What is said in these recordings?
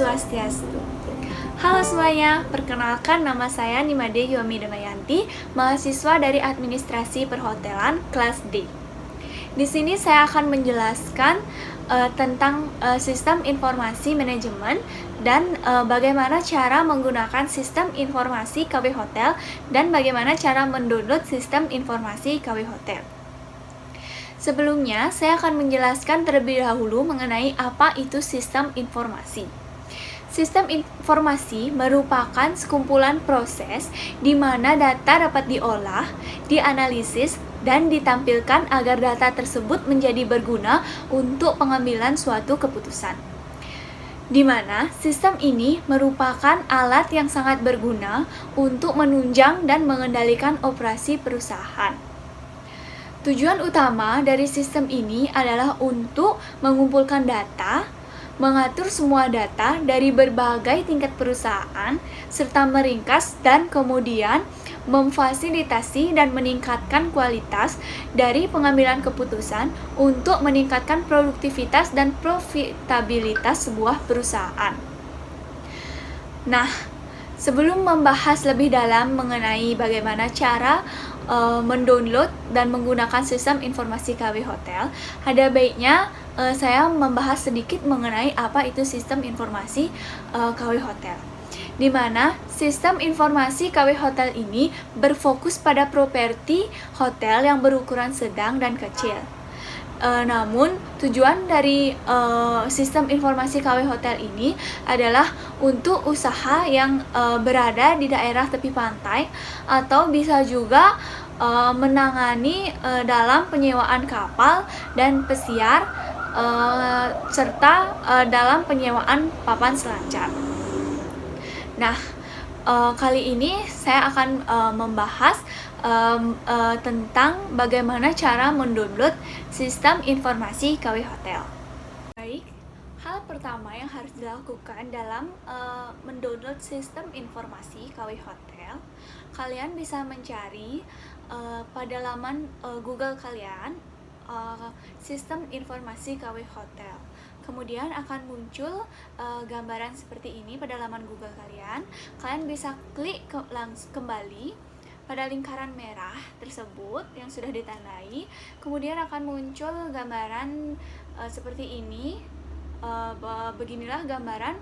Swastiastu. Halo semuanya, perkenalkan nama saya Nimade Yuami Damayanti, mahasiswa dari Administrasi Perhotelan kelas D. Di sini saya akan menjelaskan tentang sistem informasi manajemen dan bagaimana cara menggunakan sistem informasi KW Hotel dan bagaimana cara mendownload sistem informasi KW Hotel. Sebelumnya, saya akan menjelaskan terlebih dahulu mengenai apa itu sistem informasi. Sistem informasi merupakan sekumpulan proses di mana data dapat diolah, dianalisis, dan ditampilkan agar data tersebut menjadi berguna untuk pengambilan suatu keputusan. Di mana sistem ini merupakan alat yang sangat berguna untuk menunjang dan mengendalikan operasi perusahaan. Tujuan utama dari sistem ini adalah untuk mengumpulkan data, mengatur semua data dari berbagai tingkat perusahaan, serta meringkas dan kemudian memfasilitasi dan meningkatkan kualitas dari pengambilan keputusan untuk meningkatkan produktivitas dan profitabilitas sebuah perusahaan. Nah, sebelum membahas lebih dalam mengenai bagaimana cara mendownload dan menggunakan sistem informasi KW Hotel, ada baiknya saya membahas sedikit mengenai apa itu sistem informasi KW Hotel. Di mana sistem informasi KW Hotel ini berfokus pada properti hotel yang berukuran sedang dan kecil. Namun tujuan dari sistem informasi KW Hotel ini adalah untuk usaha yang berada di daerah tepi pantai atau bisa juga menangani dalam penyewaan kapal dan pesiar serta dalam penyewaan papan selancar. Nah, kali ini saya akan membahas tentang bagaimana cara mendownload sistem informasi KW Hotel. Baik, hal pertama yang harus dilakukan dalam mendownload sistem informasi KW Hotel, kalian bisa mencari pada laman Google kalian sistem informasi KW Hotel. Kemudian akan muncul gambaran seperti ini pada laman Google kalian. Kalian bisa klik kembali pada lingkaran merah tersebut yang sudah ditandai. Kemudian akan muncul gambaran seperti ini. Beginilah gambaran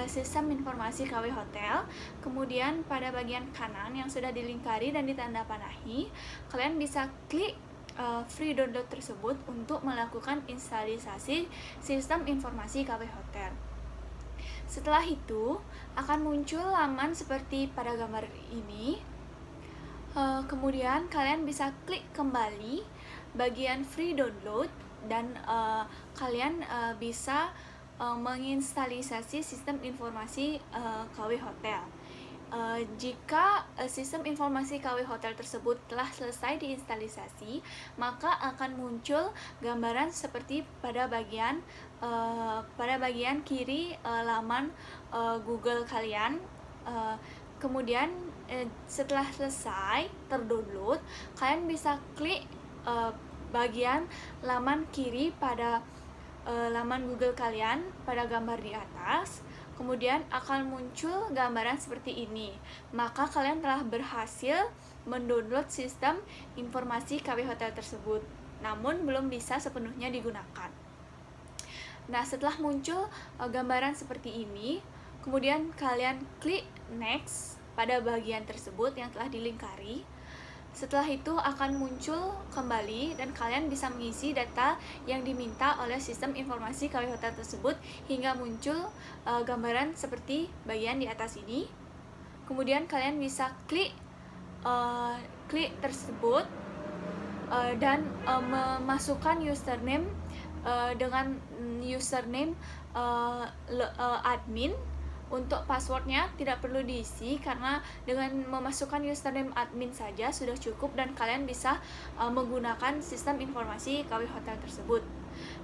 sistem informasi KW Hotel. Kemudian pada bagian kanan yang sudah dilingkari dan ditanda panahi, kalian bisa klik free download tersebut untuk melakukan instalisasi sistem informasi KW Hotel. Setelah itu akan muncul laman seperti pada gambar ini. Kemudian kalian bisa klik kembali bagian free download dan kalian bisa menginstalisasi sistem informasi KW Hotel. Jika sistem informasi KW Hotel tersebut telah selesai diinstalisasi, maka akan muncul gambaran seperti pada bagian kiri laman Google kalian. Kemudian setelah selesai terdownload, kalian bisa klik bagian laman kiri pada laman Google kalian pada gambar di atas. Kemudian akan muncul gambaran seperti ini. Maka kalian telah berhasil mendownload sistem informasi KW Hotel tersebut, namun belum bisa sepenuhnya digunakan. Nah, setelah muncul gambaran seperti ini, kemudian kalian klik next pada bagian tersebut yang telah dilingkari. Setelah itu akan muncul kembali dan kalian bisa mengisi data yang diminta oleh sistem informasi KW Hotel tersebut hingga muncul gambaran seperti bagian di atas ini. Kemudian kalian bisa klik tersebut dan memasukkan username dengan username admin. Untuk passwordnya tidak perlu diisi karena dengan memasukkan username admin saja sudah cukup dan kalian bisa menggunakan sistem informasi KW Hotel tersebut.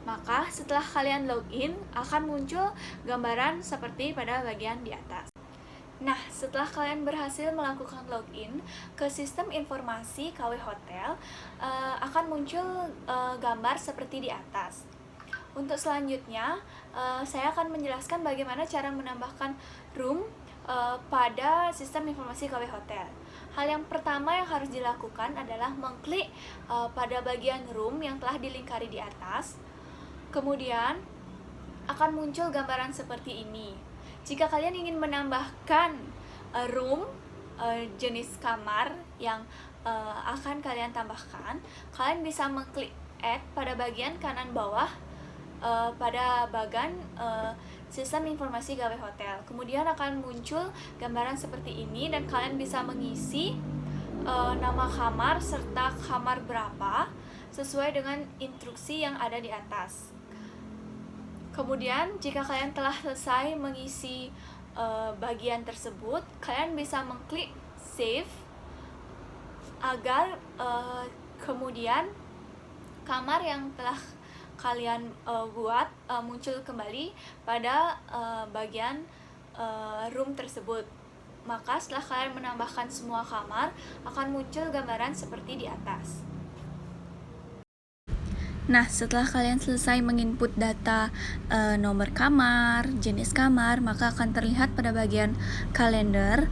Maka setelah kalian login akan muncul gambaran seperti pada bagian di atas. Nah, setelah kalian berhasil melakukan login ke sistem informasi KW Hotel, akan muncul gambar seperti di atas. Untuk selanjutnya, saya akan menjelaskan bagaimana cara menambahkan room pada sistem informasi KW Hotel. Hal yang pertama yang harus dilakukan adalah mengklik pada bagian room yang telah dilingkari di atas. Kemudian akan muncul gambaran seperti ini. Jika kalian ingin menambahkan room jenis kamar yang akan kalian tambahkan, kalian bisa mengklik add pada bagian kanan bawah pada bagan sistem informasi KW Hotel. Kemudian akan muncul gambaran seperti ini dan kalian bisa mengisi nama kamar serta kamar berapa sesuai dengan instruksi yang ada di atas. Kemudian jika kalian telah selesai mengisi bagian tersebut, kalian bisa mengklik save agar kemudian kamar yang telah kalian buat muncul kembali pada bagian room tersebut. Maka setelah kalian menambahkan semua kamar, akan muncul gambaran seperti di atas. Nah, setelah kalian selesai menginput data nomor kamar, jenis kamar, maka akan terlihat pada bagian kalender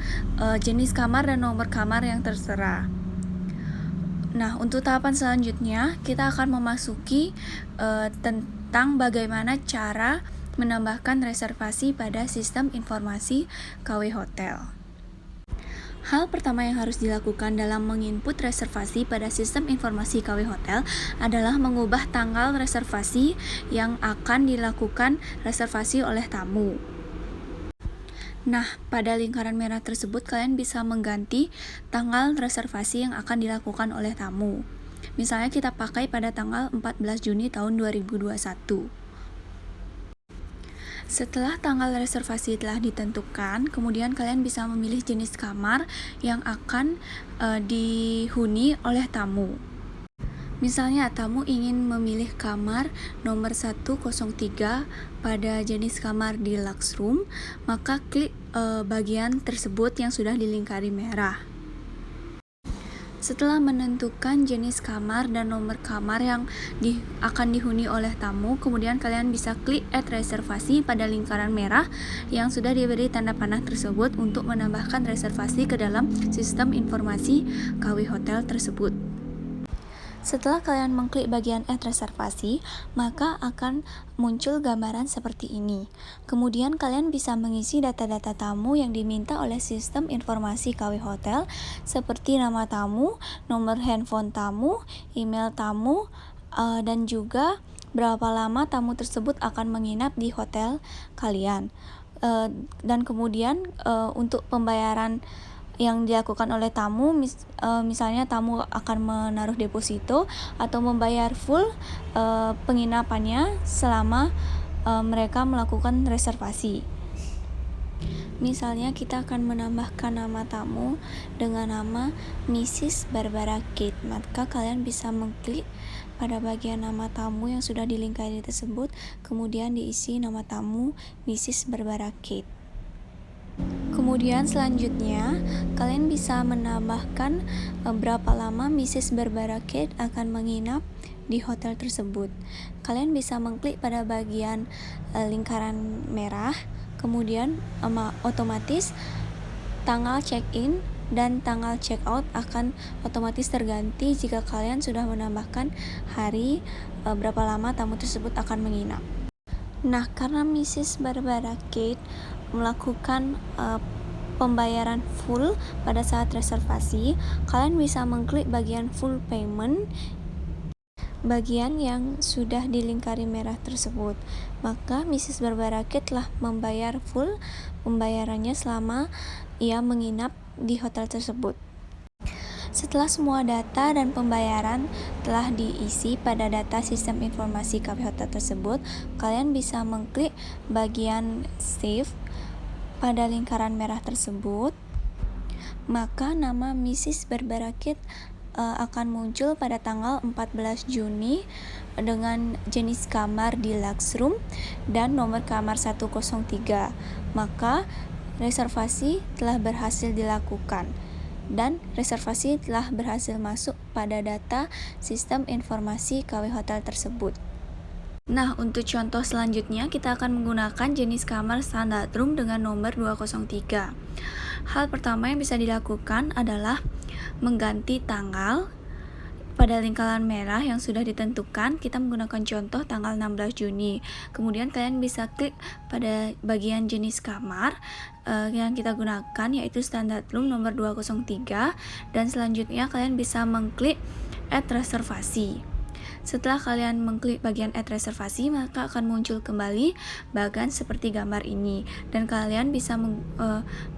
jenis kamar dan nomor kamar yang tertera. Nah, untuk tahapan selanjutnya, kita akan memasuki tentang bagaimana cara menambahkan reservasi pada sistem informasi KW Hotel. Hal pertama yang harus dilakukan dalam menginput reservasi pada sistem informasi KW Hotel adalah mengubah tanggal reservasi yang akan dilakukan reservasi oleh tamu. Nah, pada lingkaran merah tersebut kalian bisa mengganti tanggal reservasi yang akan dilakukan oleh tamu. Misalnya kita pakai pada tanggal 14 Juni tahun 2021. Setelah tanggal reservasi telah ditentukan, kemudian kalian bisa memilih jenis kamar yang akan dihuni oleh tamu. Misalnya tamu ingin memilih kamar nomor 103 pada jenis kamar deluxe room, maka klik bagian tersebut yang sudah dilingkari merah. Setelah menentukan jenis kamar dan nomor kamar yang akan dihuni oleh tamu, kemudian kalian bisa klik add reservasi pada lingkaran merah yang sudah diberi tanda panah tersebut untuk menambahkan reservasi ke dalam sistem informasi KW Hotel tersebut. Setelah kalian mengklik bagian add reservasi, maka akan muncul gambaran seperti ini. Kemudian kalian bisa mengisi data-data tamu yang diminta oleh sistem informasi KW Hotel seperti nama tamu, nomor handphone tamu, email tamu, dan juga berapa lama tamu tersebut akan menginap di hotel kalian. Dan kemudian untuk pembayaran yang dilakukan oleh tamu, misalnya tamu akan menaruh deposito atau membayar full penginapannya selama mereka melakukan reservasi. Misalnya kita akan menambahkan nama tamu dengan nama Mrs. Barbara Kate, maka kalian bisa mengklik pada bagian nama tamu yang sudah dilingkari tersebut, kemudian diisi nama tamu Mrs. Barbara Kate. Kemudian selanjutnya kalian bisa menambahkan berapa lama Mrs. Barbara Kate akan menginap di hotel tersebut. Kalian bisa mengklik pada bagian lingkaran merah, kemudian otomatis tanggal check-in dan tanggal check-out akan otomatis terganti jika kalian sudah menambahkan hari berapa lama tamu tersebut akan menginap. Nah, karena Mrs. Barbara Kate melakukan pembayaran full pada saat reservasi, kalian bisa mengklik bagian full payment, bagian yang sudah dilingkari merah tersebut. Maka Mrs. Barbara Kate telah membayar full pembayarannya selama ia menginap di hotel tersebut. Setelah semua data dan pembayaran telah diisi pada data sistem informasi KW Hotel tersebut, kalian bisa mengklik bagian save pada lingkaran merah tersebut. Maka nama Mrs. Barbara Kate akan muncul pada tanggal 14 Juni dengan jenis kamar deluxe room dan nomor kamar 103. Maka reservasi telah berhasil dilakukan dan reservasi telah berhasil masuk pada data sistem informasi KW Hotel tersebut. Nah, untuk contoh selanjutnya kita akan menggunakan jenis kamar standar room dengan nomor 203. Hal pertama yang bisa dilakukan adalah mengganti tanggal pada lingkaran merah yang sudah ditentukan. Kita menggunakan contoh tanggal 16 Juni. Kemudian kalian bisa klik pada bagian jenis kamar yang kita gunakan, yaitu standard room nomor 203, dan selanjutnya kalian bisa mengklik add reservasi. Setelah kalian mengklik bagian add reservasi, maka akan muncul kembali bagan seperti gambar ini, dan kalian bisa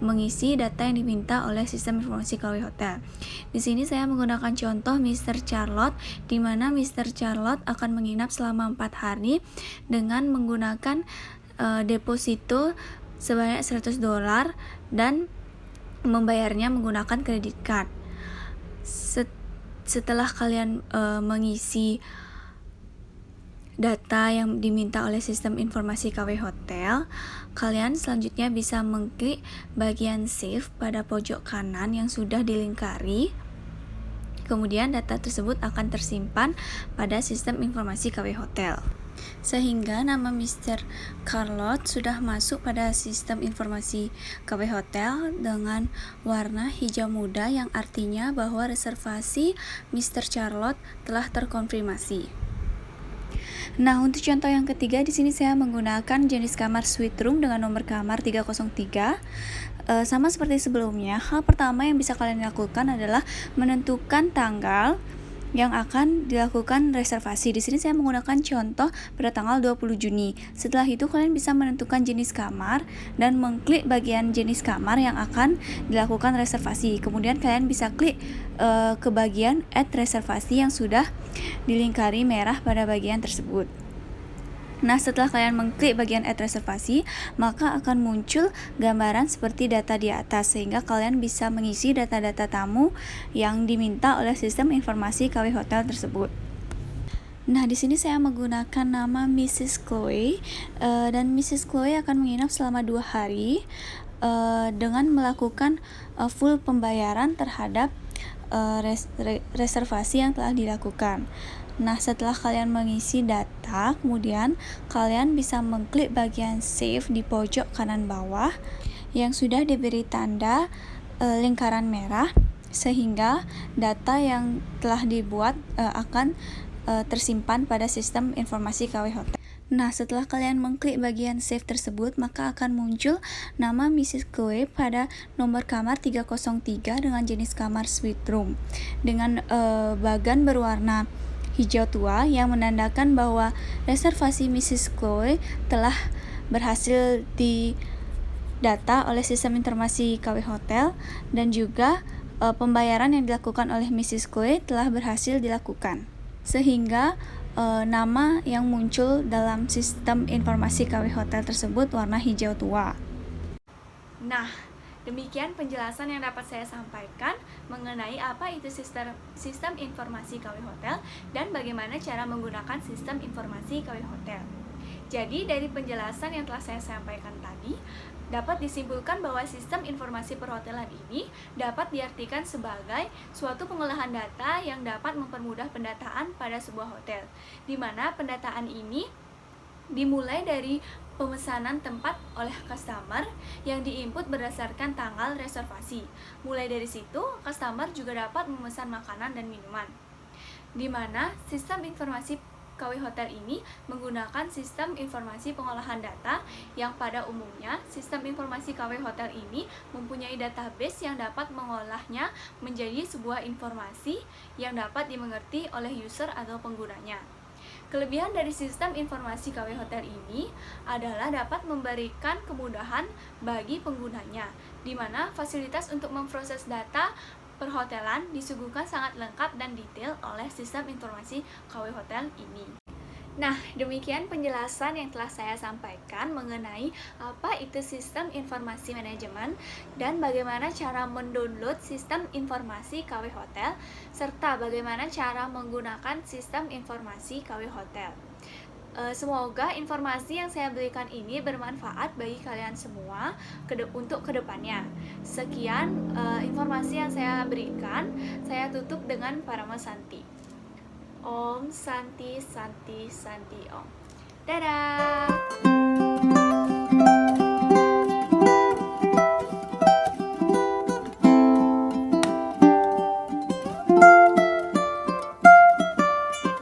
mengisi data yang diminta oleh sistem informasi KW Hotel. Di sini saya menggunakan contoh Mr. Charlotte, di mana Mr. Charlotte akan menginap selama 4 hari dengan menggunakan deposito sebanyak $100 dan membayarnya menggunakan kredit card. Setelah kalian mengisi data yang diminta oleh sistem informasi KW Hotel, kalian selanjutnya bisa mengklik bagian save pada pojok kanan yang sudah dilingkari. Kemudian data tersebut akan tersimpan pada sistem informasi KW Hotel, sehingga nama Mr. Charlotte sudah masuk pada sistem informasi KW Hotel dengan warna hijau muda, yang artinya bahwa reservasi Mr. Charlotte telah terkonfirmasi. Nah, untuk contoh yang ketiga, di sini saya menggunakan jenis kamar suite room dengan nomor kamar 303. Sama seperti sebelumnya, hal pertama yang bisa kalian lakukan adalah menentukan tanggal yang akan dilakukan reservasi. Di sini saya menggunakan contoh pada tanggal 20 Juni. Setelah itu kalian bisa menentukan jenis kamar dan mengklik bagian jenis kamar yang akan dilakukan reservasi. Kemudian kalian bisa klik ke bagian add reservasi yang sudah dilingkari merah pada bagian tersebut. Nah, setelah kalian mengklik bagian add reservasi, maka akan muncul gambaran seperti data di atas, sehingga kalian bisa mengisi data-data tamu yang diminta oleh sistem informasi KW Hotel tersebut. Nah, di sini saya menggunakan nama Mrs. Chloe, dan Mrs. Chloe akan menginap selama 2 hari dengan melakukan full pembayaran terhadap reservasi yang telah dilakukan. Nah, setelah kalian mengisi data, kemudian kalian bisa mengklik bagian save di pojok kanan bawah yang sudah diberi tanda lingkaran merah, sehingga data yang telah dibuat akan tersimpan pada sistem informasi KW Hotel. Nah, setelah kalian mengklik bagian save tersebut, maka akan muncul nama Mrs. Chloe pada nomor kamar 303 dengan jenis kamar suite room dengan bagan berwarna hijau tua yang menandakan bahwa reservasi Mrs. Chloe telah berhasil didata oleh sistem informasi KW Hotel, dan juga pembayaran yang dilakukan oleh Mrs. Chloe telah berhasil dilakukan, sehingga nama yang muncul dalam sistem informasi KW Hotel tersebut warna hijau tua. Nah, demikian penjelasan yang dapat saya sampaikan mengenai apa itu sistem informasi KW Hotel dan bagaimana cara menggunakan sistem informasi KW Hotel. Jadi dari penjelasan yang telah saya sampaikan tadi, dapat disimpulkan bahwa sistem informasi perhotelan ini dapat diartikan sebagai suatu pengolahan data yang dapat mempermudah pendataan pada sebuah hotel, di mana pendataan ini dimulai dari pemesanan tempat oleh customer yang diinput berdasarkan tanggal reservasi. Mulai dari situ, customer juga dapat memesan makanan dan minuman, di mana sistem informasi KW Hotel ini menggunakan sistem informasi pengolahan data yang pada umumnya sistem informasi KW Hotel ini mempunyai database yang dapat mengolahnya menjadi sebuah informasi yang dapat dimengerti oleh user atau penggunanya. Kelebihan dari sistem informasi KW Hotel ini adalah dapat memberikan kemudahan bagi penggunanya, di mana fasilitas untuk memproses data perhotelan disuguhkan sangat lengkap dan detail oleh sistem informasi KW Hotel ini. Nah, demikian penjelasan yang telah saya sampaikan mengenai apa itu sistem informasi manajemen dan bagaimana cara mendownload sistem informasi KW Hotel, serta bagaimana cara menggunakan sistem informasi KW Hotel. Semoga informasi yang saya berikan ini bermanfaat bagi kalian semua untuk kedepannya. Sekian informasi yang saya berikan, saya tutup dengan Parama Santi. Om Santi Santi Santi Om. Dadah!